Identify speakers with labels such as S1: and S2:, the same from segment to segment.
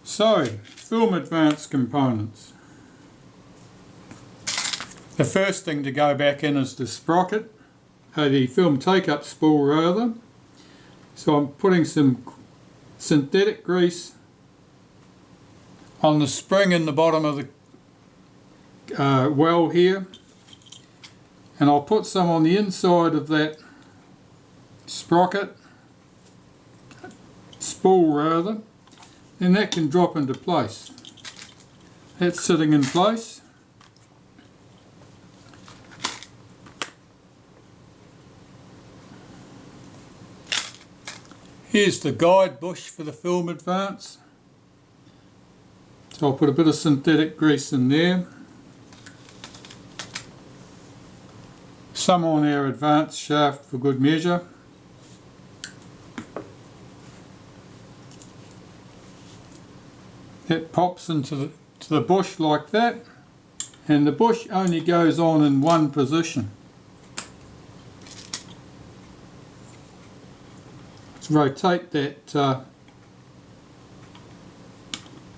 S1: So, film advance components. The first thing to go back in is the sprocket, the film take-up spool rather. So I'm putting some synthetic grease on the spring in the bottom of the well here, and I'll put some on the inside of that sprocket, spool rather, and that can drop into place. That's sitting in place. Here's the guide bush for the film advance. So I'll put a bit of synthetic grease in there. Some on our advance shaft for good measure. It pops into the bush like that, and the bush only goes on in one position. Let's rotate that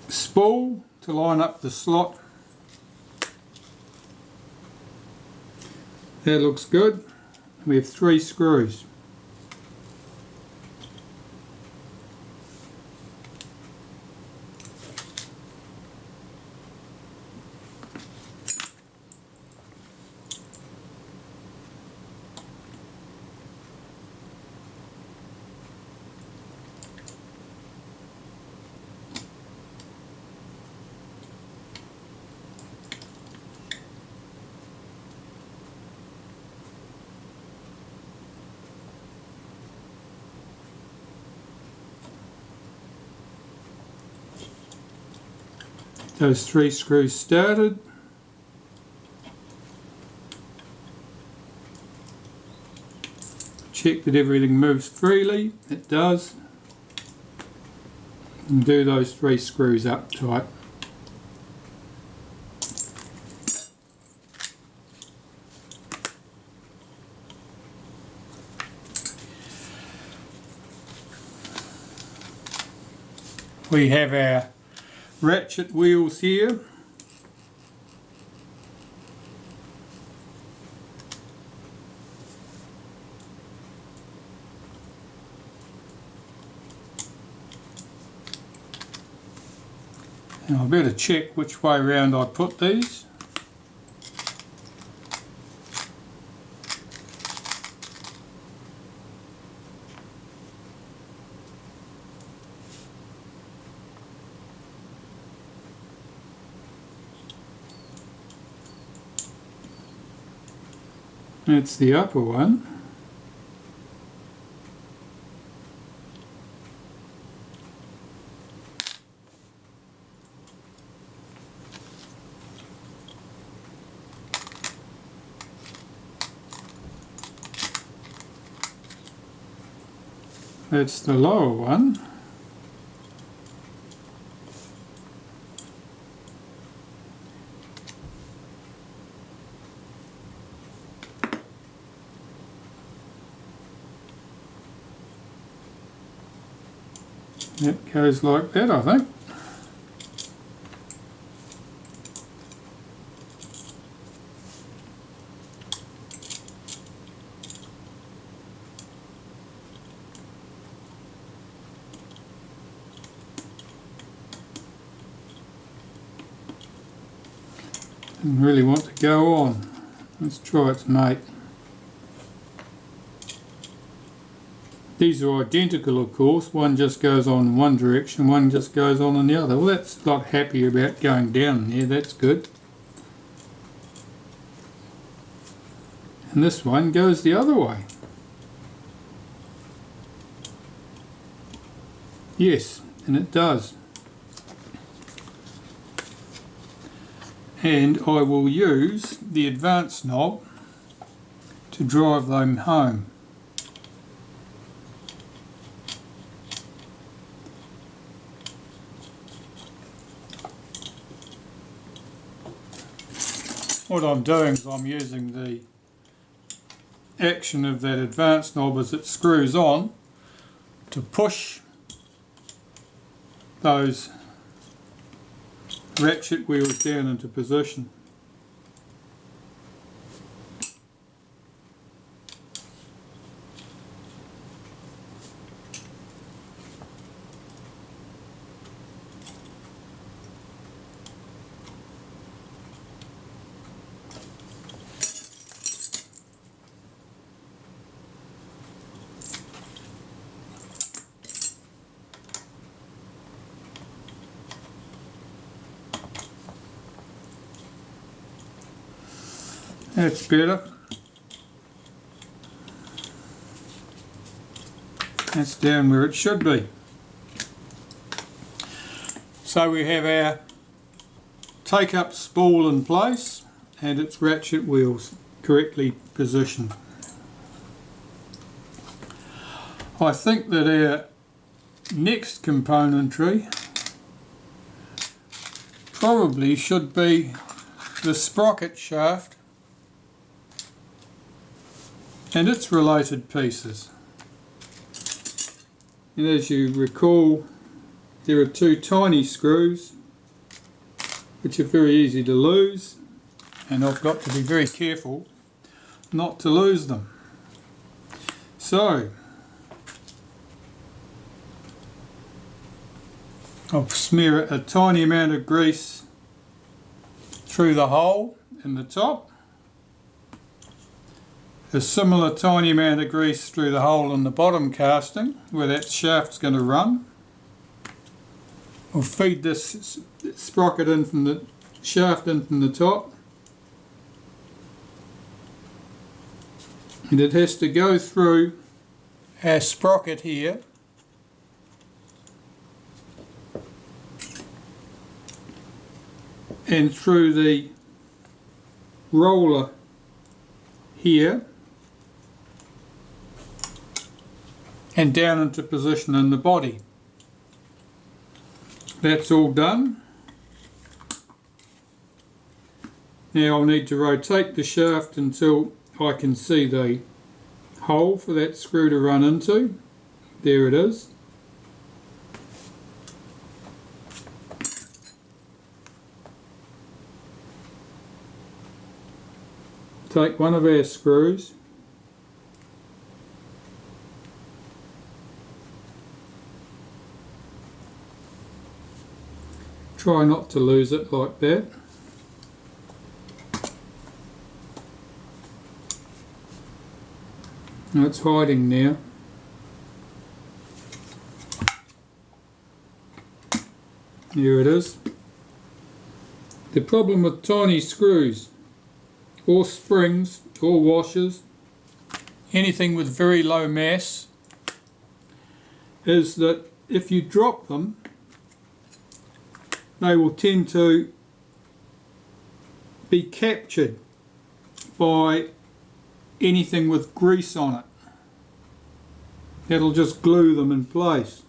S1: spool to line up the slot. That looks good. We have 3 screws. Those 3 screws started. Check that everything moves freely. It does. And do those 3 screws up tight. We have our ratchet wheels here. And I better check which way round I put these. That's the upper one. That's the lower one. It goes like that, I think. Didn't really want to go on. Let's try its mate. These are identical, of course. One just goes on in one direction, one just goes on in the other. Well, that's not happy about going down there, that's good. And this one goes the other way. Yes, and it does. And I will use the advance knob to drive them home. What I'm doing is I'm using the action of that advance knob as it screws on to push those ratchet wheels down into position. That's better. That's down where it should be. So we have our take-up spool in place and its ratchet wheels correctly positioned. I think that our next componentry probably should be the sprocket shaft and its related pieces. And as you recall, there are two tiny screws which are very easy to lose, and I've got to be very careful not to lose them. So I'll smear a tiny amount of grease through the hole in the top, a similar tiny amount of grease through the hole in the bottom casting where that shaft's going to run. We'll feed this sprocket in from the shaft in from the top, and it has to go through our sprocket here and through the roller here and down into position in the body. That's all done. Now I'll need to rotate the shaft until I can see the hole for that screw to run into. There it is. Take one of our screws, try not to lose it like that. Now it's hiding now. Here it is. The problem with tiny screws or springs or washers, anything with very low mass, is that if you drop them, they will tend to be captured by anything with grease on it. That'll just glue them in place.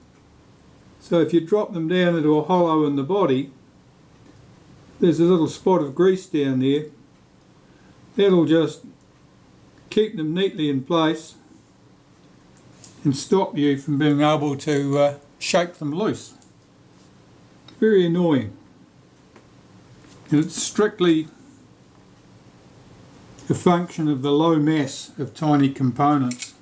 S1: So if you drop them down into a hollow in the body, there's a little spot of grease down there. That'll just keep them neatly in place and stop you from being able to shake them loose. Very annoying. And it's strictly a function of the low mass of tiny components.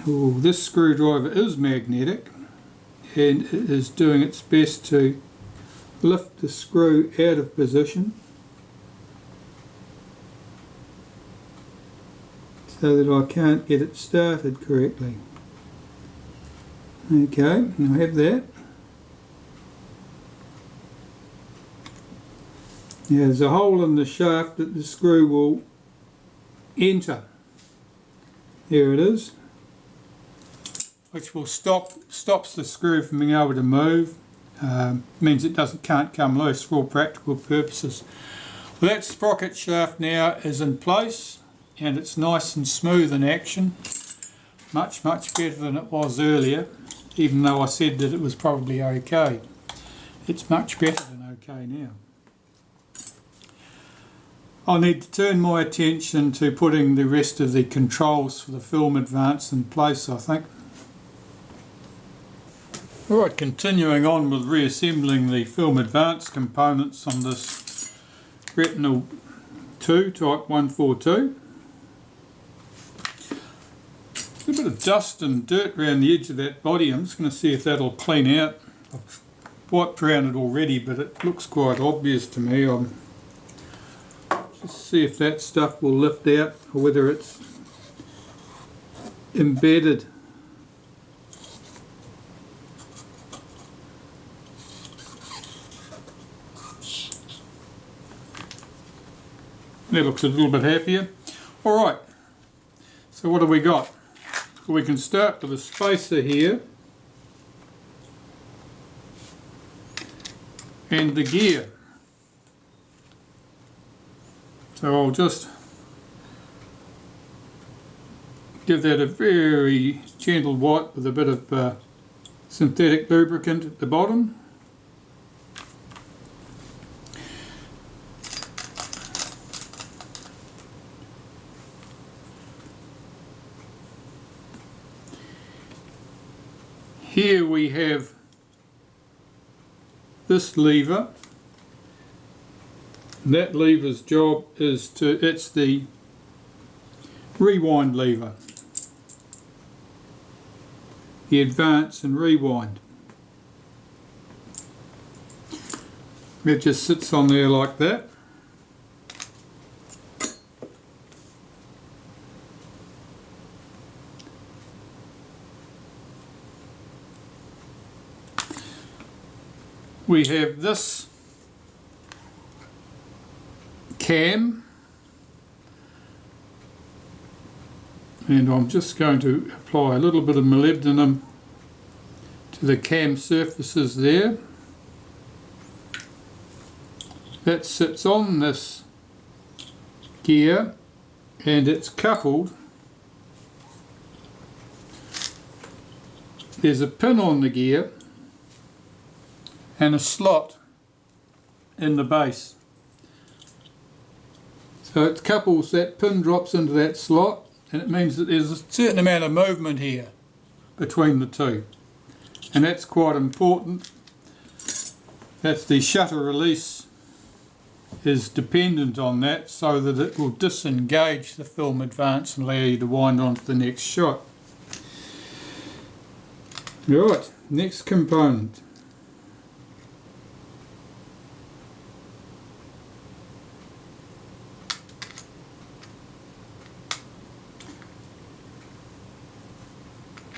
S1: Oh, this screwdriver is magnetic and it is doing its best to lift the screw out of position so that I can't get it started correctly. Okay, I have that. Now there's a hole in the shaft that the screw will enter. There it is, which will stops the screw from being able to move. Means it can't come loose for all practical purposes. Well, that sprocket shaft now is in place and it's nice and smooth in action. Much better than it was earlier, even though I said that it was probably okay. It's much better than okay now. I'll need to turn my attention to putting the rest of the controls for the film advance in place, I think. Alright, continuing on with reassembling the film advance components on this Retina II type 142. A bit of dust and dirt around the edge of that body. I'm just going to see if that'll clean out. I've wiped around it already, but it looks quite obvious to me. Just see if that stuff will lift out or whether it's embedded. That looks a little bit happier. Alright, so what have we got? We can start with a spacer here and the gear. So I'll just give that a very gentle wipe with a bit of synthetic lubricant at the bottom. Here we have this lever. That lever's job is it's the rewind lever. The advance and rewind. It just sits on there like that. We have this cam, and I'm just going to apply a little bit of molybdenum to the cam surfaces there. That sits on this gear and it's coupled. There's a pin on the gear and a slot in the base. So it couples, that pin drops into that slot, and it means that there's a certain amount of movement here between the two. And that's quite important. That's the shutter release is dependent on that, so that it will disengage the film advance and allow you to wind on to the next shot. Right, next component.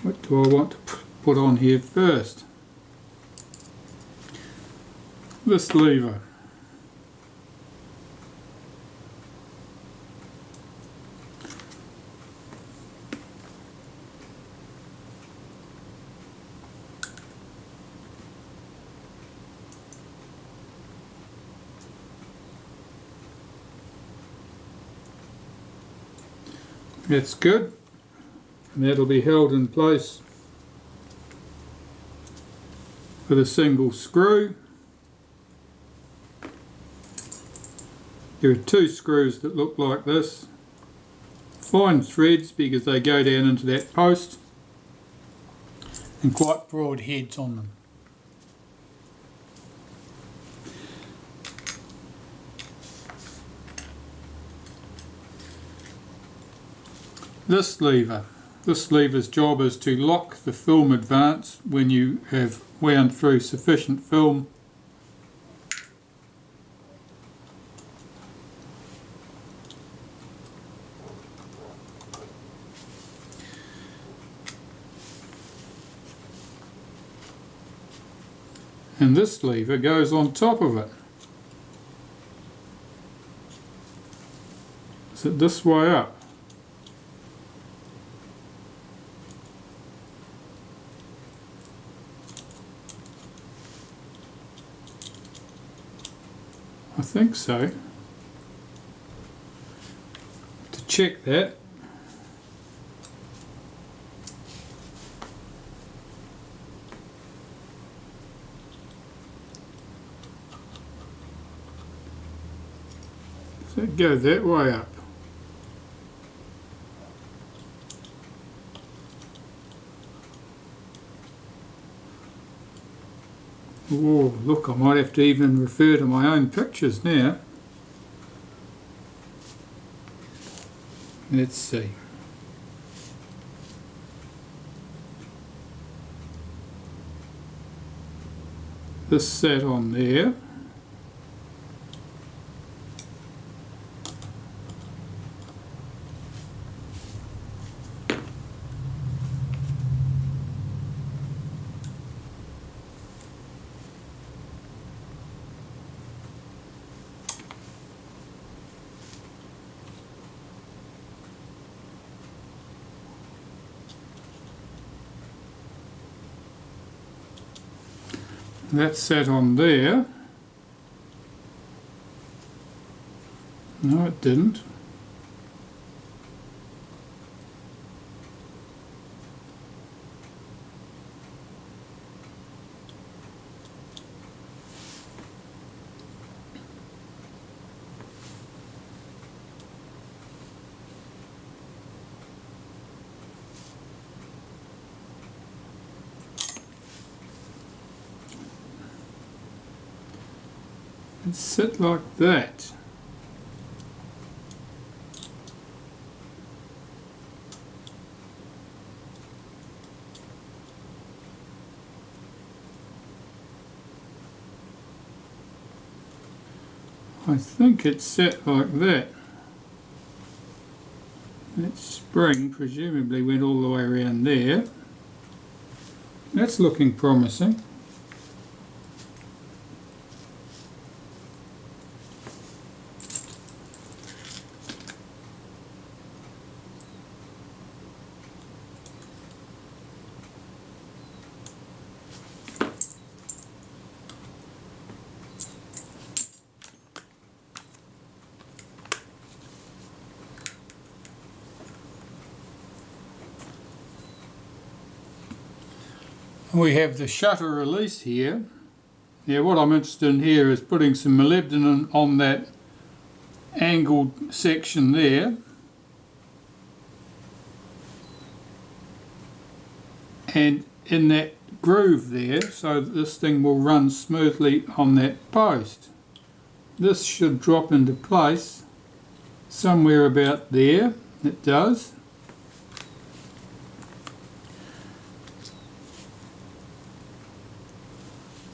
S1: What do I want to put on here first? This lever. That's good. And that'll be held in place with a single screw. There are two screws that look like this. Fine threads because they go down into that post, and quite broad heads on them. This lever's job is to lock the film advance when you have wound through sufficient film. And this lever goes on top of it. Is it this way up? I think so. To check that, So it goes that way up. Oh, look, I might have to even refer to my own pictures now. Let's see. This sat on there. That sat on there. No, it didn't. It sit like that. I think it's set like that. That spring presumably went all the way around there. That's looking promising. We have the shutter release here. Now what I'm interested in here is putting some molybdenum on that angled section there, and in that groove there, so that this thing will run smoothly on that post. This should drop into place somewhere about there. It does.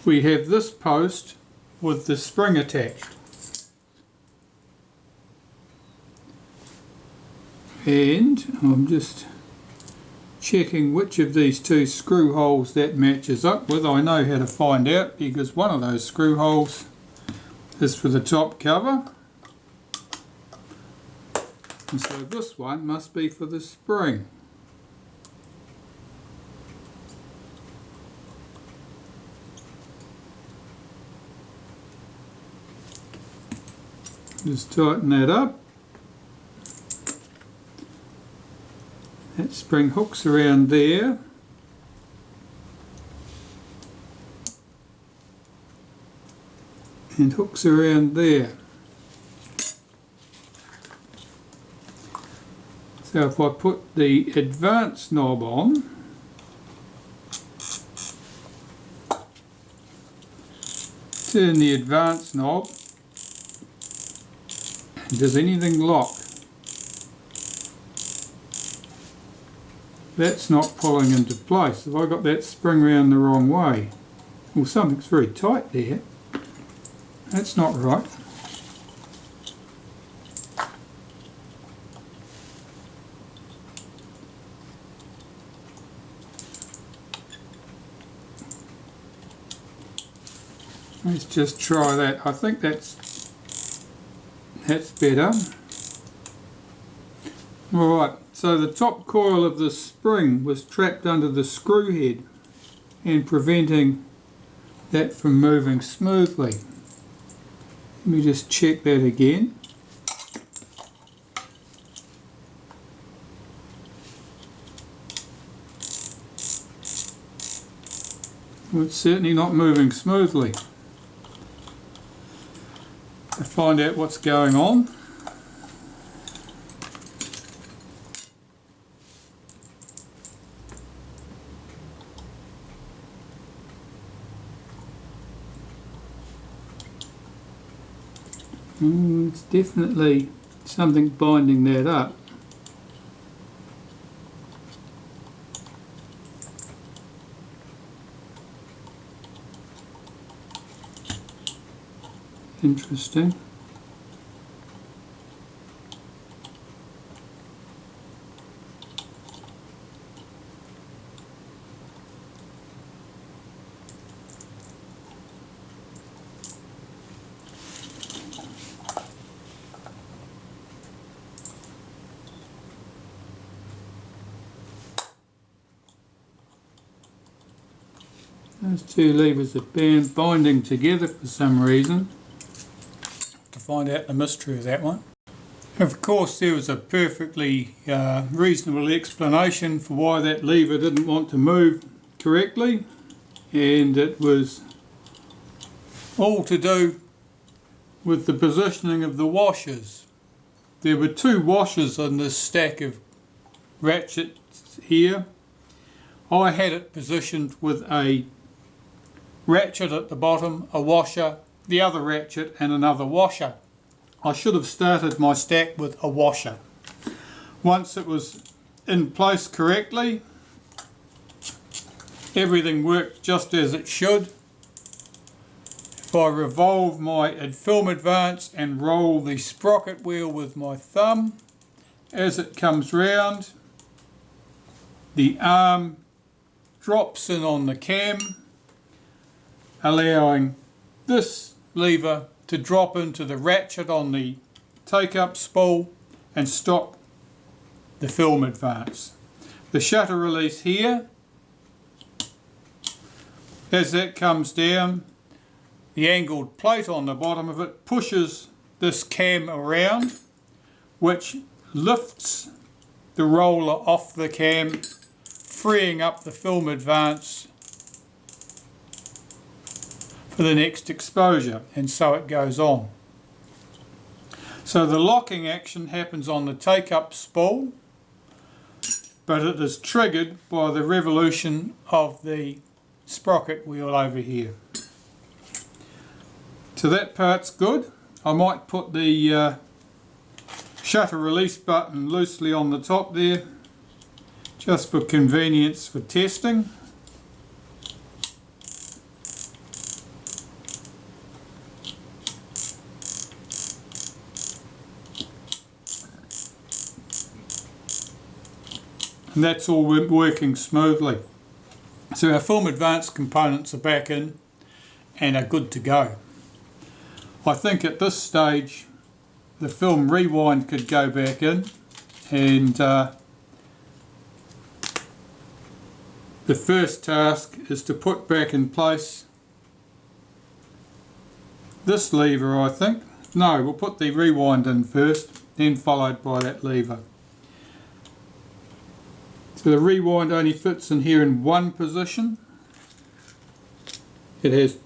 S1: We have this post with the spring attached, and I'm just checking which of these two screw holes that matches up with. I know how to find out because one of those screw holes is for the top cover, and so this one must be for the spring. Just tighten that up. That spring hooks around there. And hooks around there. So if I put the advance knob on, turn the advance knob, does anything lock? That's not pulling into place. Have I got that spring round the wrong way? Well, something's very tight there. That's not right. Let's just try that. I think that's better. Alright, so the top coil of the spring was trapped under the screw head and preventing that from moving smoothly. Let me just check that again. Well, it's certainly not moving smoothly. To find out what's going on, It's definitely something binding that up. Interesting. Those two levers are binding together for some reason. To find out the mystery of that one. Of course, there was a perfectly reasonable explanation for why that lever didn't want to move correctly, and it was all to do with the positioning of the washers. There were two washers on this stack of ratchets here. I had it positioned with a ratchet at the bottom, a washer, the other ratchet and another washer. I should have started my stack with a washer. Once it was in place correctly, everything worked just as it should. If I revolve my film advance and roll the sprocket wheel with my thumb, as it comes round, the arm drops in on the cam, allowing this lever to drop into the ratchet on the take-up spool and stop the film advance. The shutter release here, as that comes down, the angled plate on the bottom of it pushes this cam around, which lifts the roller off the cam, freeing up the film advance for the next exposure, and so it goes on. So the locking action happens on the take-up spool, but it is triggered by the revolution of the sprocket wheel over here. So that part's good. I might put the shutter release button loosely on the top there, just for convenience for testing. And that's all working smoothly. So our film advance components are back in and are good to go. I think at this stage the film rewind could go back in, and the first task is to put back in place this lever, I think. No, we'll put the rewind in first, then followed by that lever. So the rewind only fits in here in one position. It has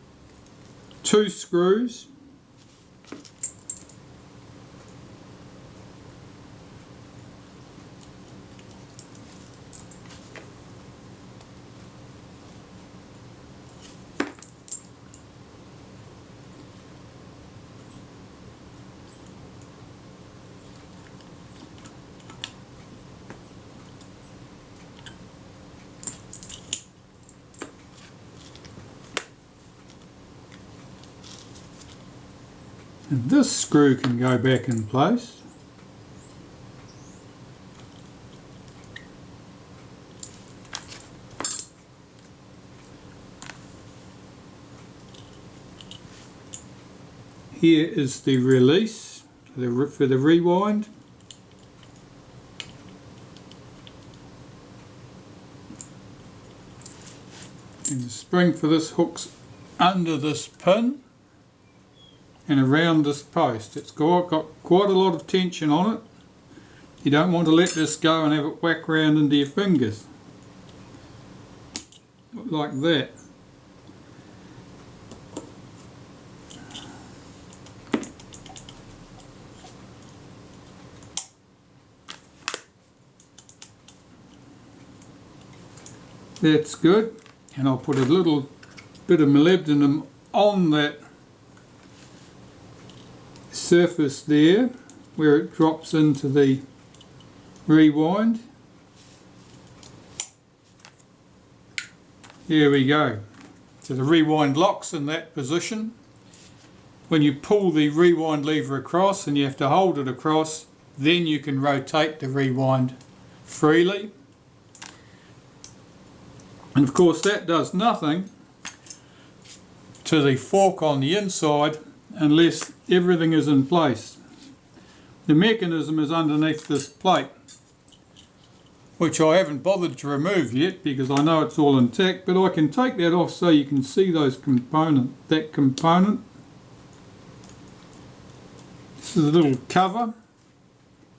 S1: two screws. And this screw can go back in place. Here is the release for the rewind. And the spring for this hooks under this pin and around this post. It's got quite a lot of tension on it. You don't want to let this go and have it whack round into your fingers. Like that. That's good, and I'll put a little bit of molybdenum on that surface there where it drops into the rewind. Here we go. So the rewind locks in that position. When you pull the rewind lever across, and you have to hold it across, then you can rotate the rewind freely. And of course that does nothing to the fork on the inside unless everything is in place. The mechanism is underneath this plate, which I haven't bothered to remove yet because I know it's all intact, but I can take that off so you can see those that component. This is a little cover,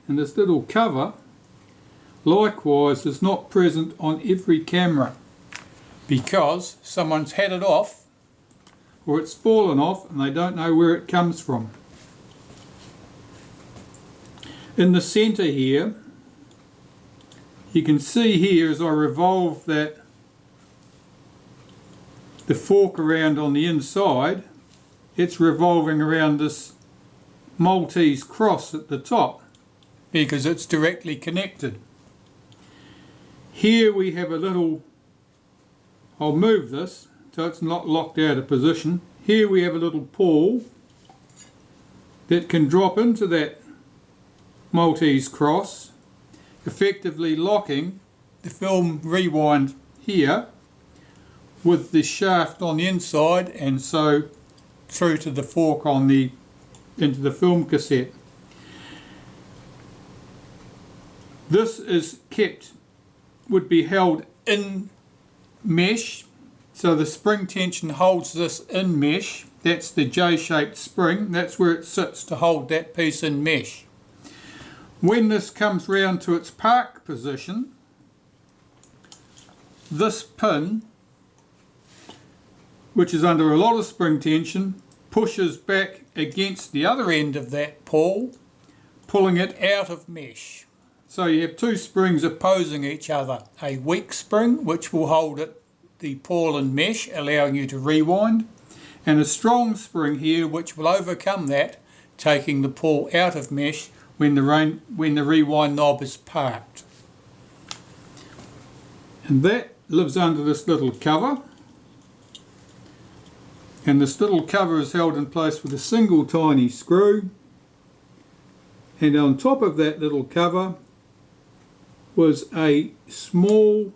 S1: and this little cover likewise is not present on every camera because someone's had it off or it's fallen off and they don't know where it comes from. In the centre here, you can see here as I revolve the fork around on the inside, it's revolving around this Maltese cross at the top because it's directly connected. Here we have a little, I'll move this so it's not locked out of position. Here we have a little pawl that can drop into that Maltese cross, effectively locking the film rewind here with the shaft on the inside and so through to the fork on into the film cassette. This is would be held in mesh, so the spring tension holds this in mesh. That's the J-shaped spring, that's where it sits to hold that piece in mesh. When this comes round to its park position, this pin, which is under a lot of spring tension, pushes back against the other end of that pawl, pulling it out of mesh. So you have two springs opposing each other. A weak spring, which will hold the pawl in mesh, allowing you to rewind, and a strong spring here, which will overcome that, taking the pawl out of mesh when the rewind knob is parked. And that lives under this little cover. And this little cover is held in place with a single tiny screw. And on top of that little cover was a small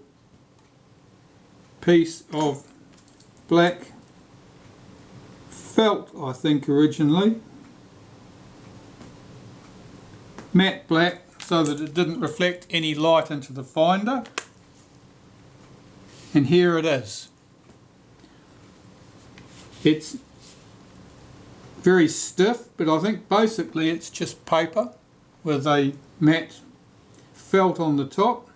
S1: piece of black felt, I think originally. Matte black so that it didn't reflect any light into the finder. And here it is. It's very stiff, but I think basically it's just paper with a matte felt on the top,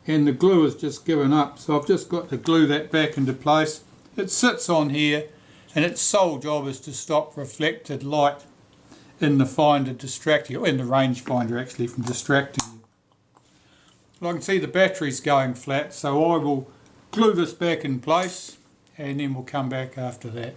S1: and the glue is just given up, so I've just got to glue that back into place. It sits on here and its sole job is to stop reflected light in the finder distracting, or in the rangefinder actually, from distracting you. Well, I can see the battery's going flat, so I will glue this back in place and then we'll come back after that.